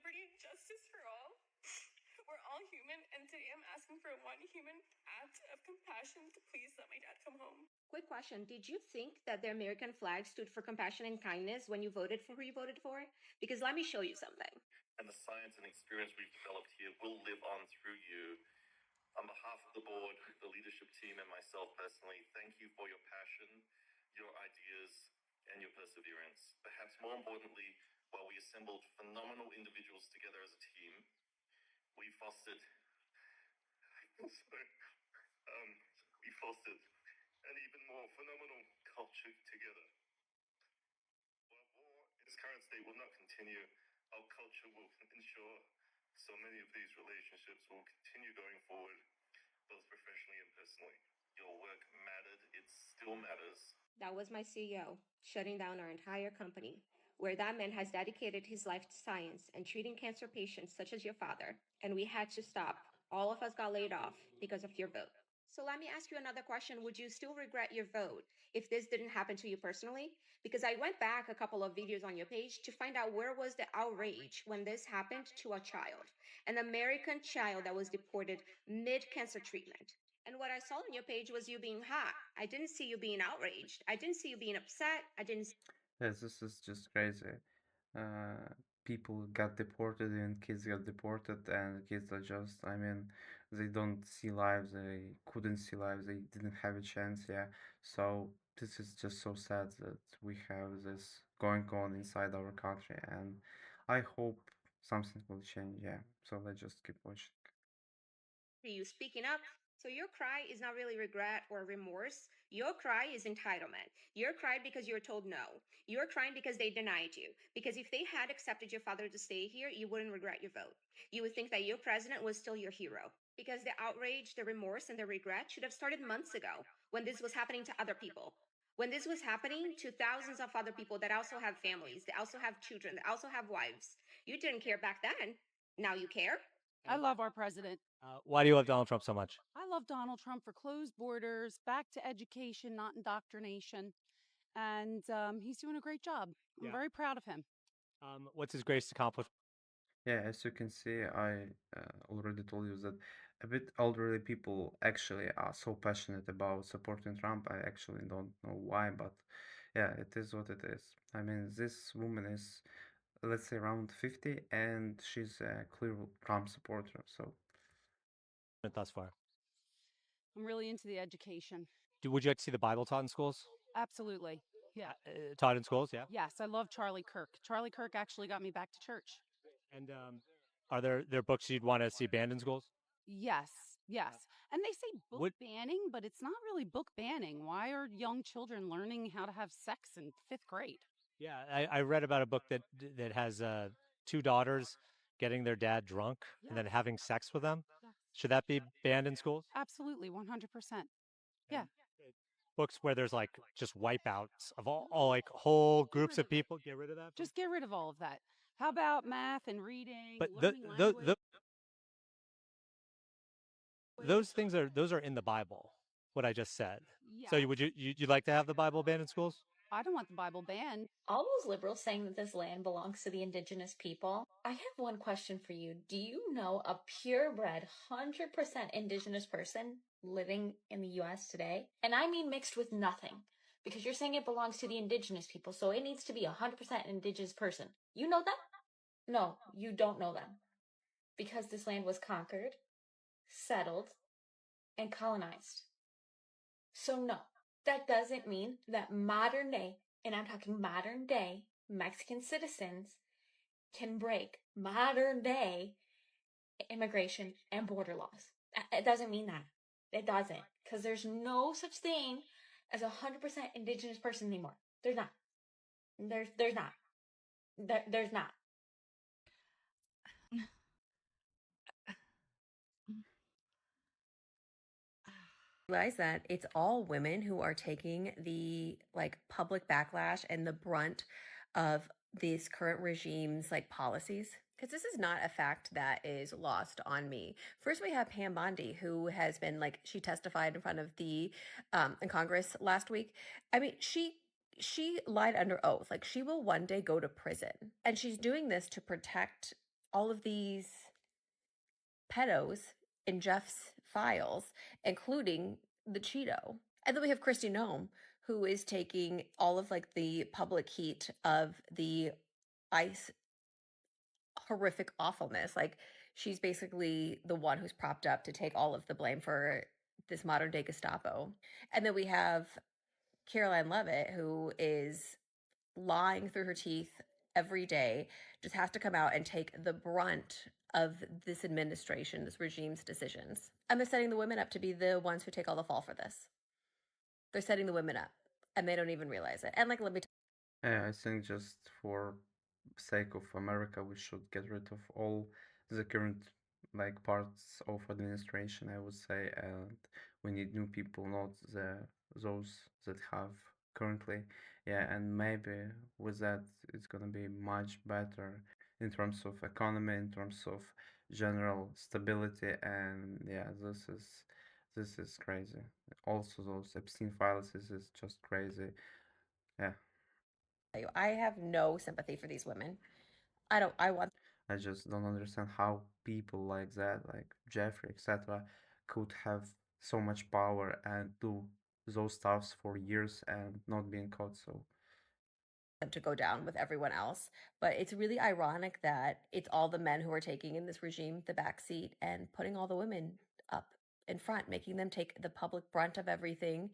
liberty and justice for all. We're all human, and today I'm asking for one human act of compassion to please let my dad come home. Quick question. Did you think that the American flag stood for compassion and kindness when you voted for who you voted for? Because let me show you something. And the science and experience we've developed here will live on through you. On behalf of the board, the leadership team, and myself personally, thank you for your passion, your ideas, and your perseverance. Perhaps more importantly, while we assembled phenomenal individuals together as a team, we fostered an even more phenomenal culture together. While war in its current state will not continue, our culture will ensure so many of these relationships will continue going forward, both professionally and personally. Your work mattered, it still matters. That was my CEO, shutting down our entire company, where that man has dedicated his life to science and treating cancer patients such as your father. And we had to stop. All of us got laid off because of your vote. So let me ask you another question. Would you still regret your vote if this didn't happen to you personally? Because I went back a couple of videos on your page to find out where was the outrage when this happened to a child, an American child that was deported mid-cancer treatment. And what I saw on your page was you being hot. I didn't see you being outraged. I didn't see you being upset. I didn't. Yes, this is just crazy. Uh, People got deported and kids got deported, and kids are just, I mean, they don't see lives, they couldn't see lives, they didn't have a chance, yeah. So this is just so sad that we have this going on inside our country, and I hope something will change, yeah. So let's just keep watching. You speaking up. So your cry is not really regret or remorse. Your cry is entitlement. You're crying because you're told no. You're crying because they denied you. Because if they had accepted your father to stay here, you wouldn't regret your vote. You would think that your president was still your hero. Because the outrage, the remorse, and the regret should have started months ago when this was happening to other people. When this was happening to thousands of other people that also have families, they also have children, they also have wives. You didn't care back then. Now you care? I love our president. Why do you love Donald Trump so much? I love Donald Trump for closed borders, back to education, not indoctrination. And he's doing a great job. I'm very proud of him. What's his greatest accomplishment? Yeah, as you can see, I already told you that a bit elderly people actually are so passionate about supporting Trump. I actually don't know why, but yeah, it is what it is. I mean, this woman is, let's say, around 50, and she's a clear Trump supporter. So Thus far? I'm really into the education. Would you like to see the Bible taught in schools? Absolutely. Yeah. Taught in schools, yeah. Yes, I love Charlie Kirk. Charlie Kirk actually got me back to church. And are there books you'd want to see banned in schools? Yes, yes. And they say book banning, but it's not really book banning. Why are young children learning how to have sex in 5th grade? Yeah, I read about a book that has two daughters getting their dad drunk and then having sex with them. Yes. Should that be banned in schools? Absolutely, 100%. Yeah. Books where there's like just wipeouts of all like whole groups of people. Get rid of that. Just get rid of all of that. How about math and reading? But those things are in the Bible. What I just said. Yeah. So you'd like to have the Bible banned in schools? I don't want the Bible banned. All those liberals saying that this land belongs to the indigenous people. I have one question for you. Do you know a purebred 100% indigenous person living in the US today? And I mean mixed with nothing. Because you're saying it belongs to the indigenous people, so it needs to be 100% indigenous person. You know that? No, you don't know them. Because this land was conquered, settled, and colonized. So no, that doesn't mean that modern day, and I'm talking modern day, Mexican citizens can break modern day immigration and border laws. It doesn't mean that. It doesn't. Because there's no such thing as 100% indigenous person anymore. There's not. There's not. There's not. Realize that it's all women who are taking the public backlash and the brunt of these current regime's policies, because this is not a fact that is lost on me. First, we have Pam Bondi, who has been she testified in front of the in Congress last week. I mean, she lied under oath. She will one day go to prison, and she's doing this to protect all of these pedos in Jeff's files, including the Cheeto. And then we have Christy Nome, who is taking all of like the public heat of the ICE horrific awfulness. Like she's basically the one who's propped up to take all of the blame for this modern day Gestapo. And then we have Caroline Levitt, who is lying through her teeth every day, just has to come out and take the brunt of this administration, this regime's decisions. And they're setting the women up to be the ones who take all the fall for this. They're setting the women up, and they don't even realize it. And like, let me Yeah, I think just for sake of America, we should get rid of all the current like parts of administration, I would say, and we need new people, not those that have currently. Yeah, and maybe with that, it's gonna be much better in terms of economy, in terms of general stability, and yeah, this is crazy. Also, those Epstein files is just crazy. Yeah. tell you, I have no sympathy for these women. I just don't understand how people like that, like Jeffrey, etc., could have so much power and do those stuffs for years and not being caught. So them to go down with everyone else. But it's really ironic that it's all the men who are taking in this regime the back seat and putting all the women up in front, making them take the public brunt of everything.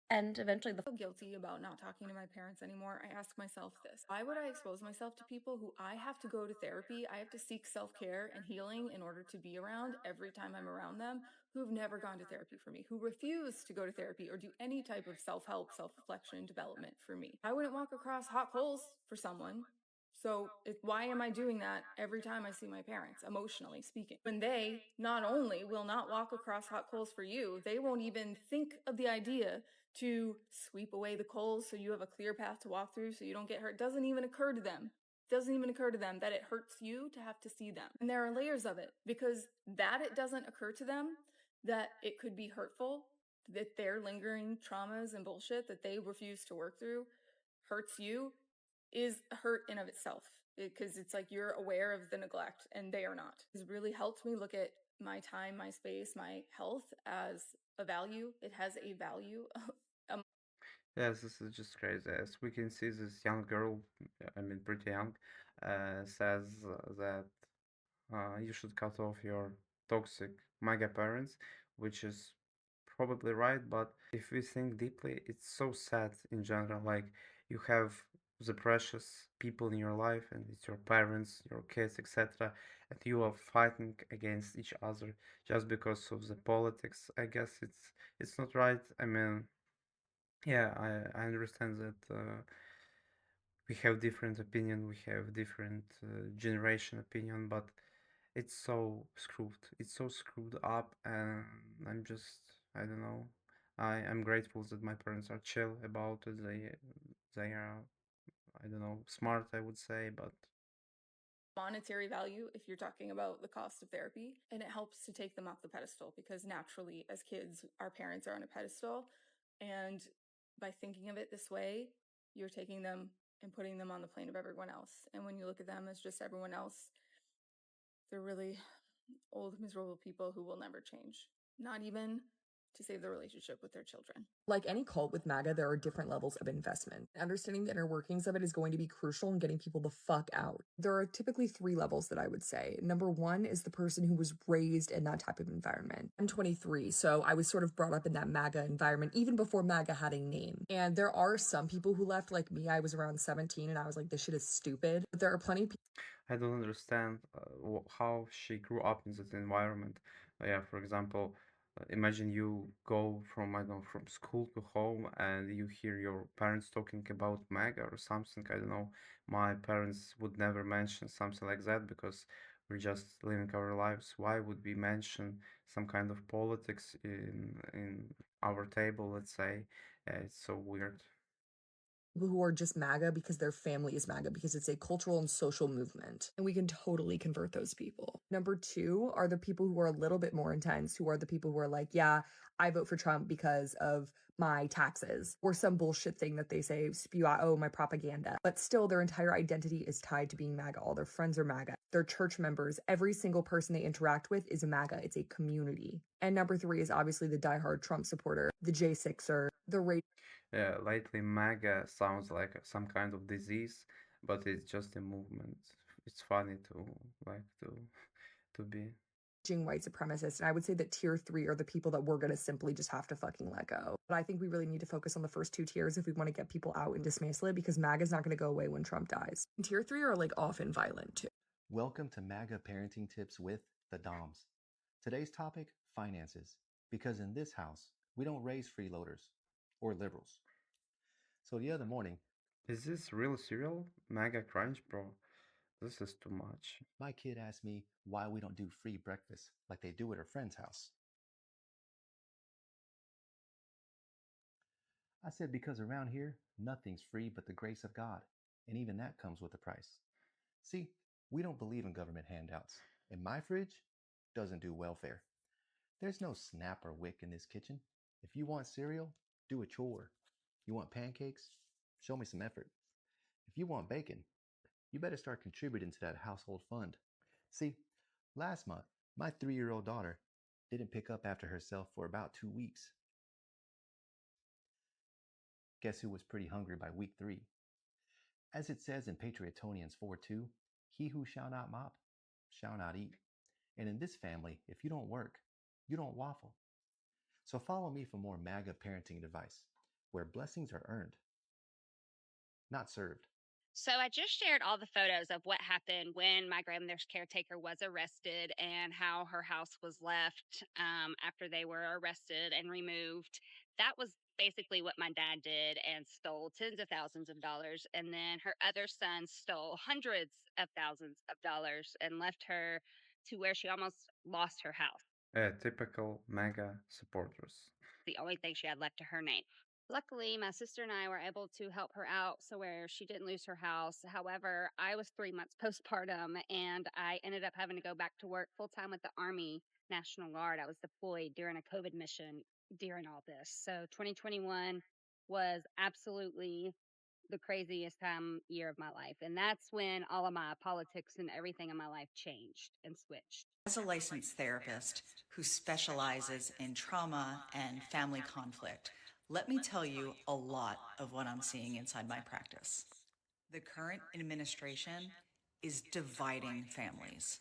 And eventually I feel guilty about not talking to my parents anymore. I ask myself this: why would I expose myself to people who I have to go to therapy, I have to seek self-care and healing in order to be around every time I'm around them, who've never gone to therapy for me, who refuse to go to therapy or do any type of self-help, self-reflection, and development for me? I wouldn't walk across hot coals for someone. So why am I doing that every time I see my parents, emotionally speaking? When they not only will not walk across hot coals for you, they won't even think of the idea to sweep away the coals so you have a clear path to walk through so you don't get hurt. Doesn't even occur to them. Doesn't even occur to them that it hurts you to have to see them. And there are layers of it, because that it doesn't occur to them that it could be hurtful, that their lingering traumas and bullshit that they refuse to work through hurts you, is a hurt in of itself, because it's like you're aware of the neglect and they are not. It's really helped me look at my time, my space, my health as a value. It has a value. yes, this is just crazy. As we can see, this young girl, I mean pretty young, says that you should cut off your toxic MAGA parents, which is probably right. But if we think deeply, it's so sad in general. Like you have the precious people in your life, and it's your parents, your kids, etc., and you are fighting against each other just because of the politics. I guess it's not right. I mean, yeah, I understand that we have different opinion, we have different generation opinion, but it's so screwed. It's so screwed up, and I'm just, I don't know. I'm grateful that my parents are chill about it. They are, I don't know, smart, I would say, but monetary value if you're talking about the cost of therapy, and it helps to take them off the pedestal, because naturally as kids our parents are on a pedestal, and by thinking of it this way you're taking them and putting them on the plane of everyone else. And when you look at them as just everyone else, they're really old miserable people who will never change, not even to save the relationship with their children. Like any cult with MAGA, there are different levels of investment. Understanding the inner workings of it is going to be crucial in getting people the fuck out. There are typically 3 levels that I would say. Number 1 is the person who was raised in that type of environment. I'm 23, so I was sort of brought up in that MAGA environment even before MAGA had a name. And there are some people who left, like me. I was around 17 and I was like, this shit is stupid. But there are plenty of people. I don't understand how she grew up in that environment. Yeah, for example, imagine you go from, I don't know, from school to home and you hear your parents talking about MAGA or something. I don't know. My parents would never mention something like that because we're just living our lives. Why would we mention some kind of politics in our table, let's say? It's so weird. People who are just MAGA because their family is MAGA, because it's a cultural and social movement. And we can totally convert those people. Number two are the people who are a little bit more intense, who are the people who are like, yeah, I vote for Trump because of my taxes, or some bullshit thing that they say, spew out, oh, my propaganda. But still, their entire identity is tied to being MAGA. All their friends are MAGA. Their church members, every single person they interact with is a MAGA. It's a community. And number three is obviously the diehard Trump supporter, the J6er, the Lately, MAGA sounds like some kind of disease, but it's just a movement. It's funny to like to be. white supremacists. And I would say that tier three are the people that we're going to simply just have to fucking let go. But I think we really need to focus on the first two tiers if we want to get people out and dismantle it, because MAGA is not going to go away when Trump dies. And tier three are like often violent too. Welcome to MAGA Parenting Tips with the Doms. Today's topic, finances. Because in this house, we don't raise freeloaders or liberals. So the other morning, Is this real cereal? MAGA crunch, bro. This is too much. my kid asked me why we don't do free breakfast like they do at her friend's house. I said, because around here, nothing's free but the grace of God, and even that comes with a price. See, we don't believe in government handouts, and my fridge doesn't do welfare. There's no snap or wick in this kitchen. If you want cereal, do a chore. You want pancakes? Show me some effort. If you want bacon, you better start contributing to that household fund. See, last month, my 3-year-old daughter didn't pick up after herself for about 2 weeks. Guess who was pretty hungry by week 3? As it says in Patriotonians 4:2, he who shall not mop shall not eat. And in this family, if you don't work, you don't waffle. So follow me for more MAGA parenting advice, where blessings are earned, not served. So I just shared all the photos of what happened when my grandmother's caretaker was arrested and how her house was left after they were arrested and removed. That was basically what my dad did, and stole tens of thousands of dollars. And then her other son stole hundreds of thousands of dollars and left her to where she almost lost her house. Typical MAGA supporters. The only thing she had left to her name. Luckily, my sister and I were able to help her out so where she didn't lose her house. However, I was 3 months postpartum, and I ended up having to go back to work full time with the Army National Guard. I was deployed during a COVID mission during all this. So 2021 was absolutely the craziest year of my life. And that's when all of my politics and everything in my life changed and switched. As a licensed therapist who specializes in trauma and family conflict, let me tell you a lot of what I'm seeing inside my practice. The current administration is dividing families.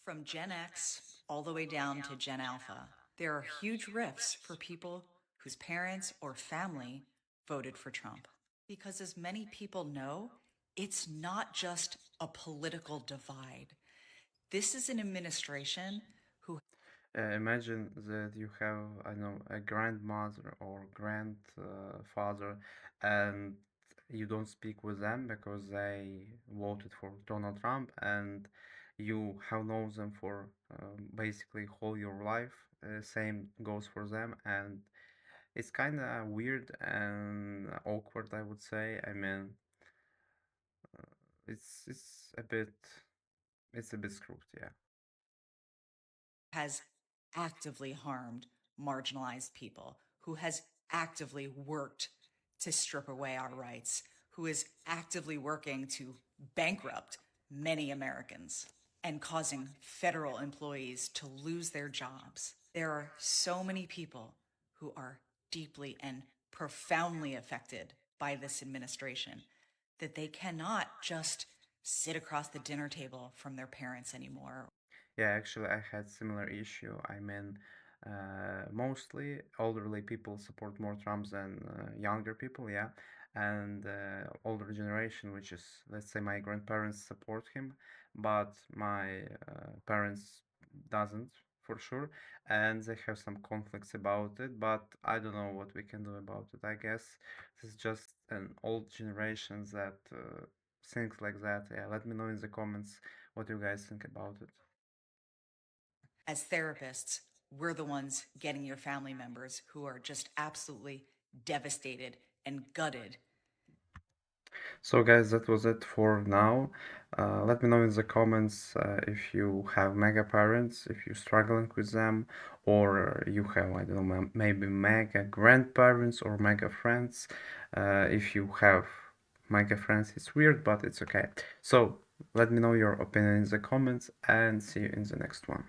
From Gen X all the way down to Gen Alpha, there are huge rifts for people whose parents or family voted for Trump. Because as many people know, it's not just a political divide. This is an administration who... Imagine that you have, I don't know, a grandmother or grandfather, and you don't speak with them because they voted for Donald Trump, and you have known them for basically whole your life. Same goes for them, and it's kind of weird and awkward, I would say. I mean, it's a bit screwed, yeah. has actively harmed marginalized people, who has actively worked to strip away our rights, who is actively working to bankrupt many Americans and causing federal employees to lose their jobs. There are so many people who are deeply and profoundly affected by this administration that they cannot just sit across the dinner table from their parents anymore. Yeah, actually, I had similar issue. I mean, mostly elderly people support more Trump than younger people, yeah. And older generation, which is, let's say, my grandparents support him, but my parents doesn't for sure, and they have some conflicts about it. But I don't know what we can do about it. I guess this is just an old generation that thinks like that. Yeah, let me know in the comments what you guys think about it. As therapists, we're the ones getting your family members who are just absolutely devastated and gutted So guys, that was it for now. Let me know in the comments if you have mega parents, if you're struggling with them, or you have, I don't know, maybe mega grandparents or mega friends. If you have mega friends, it's weird, but it's okay. So let me know your opinion in the comments and see you in the next one.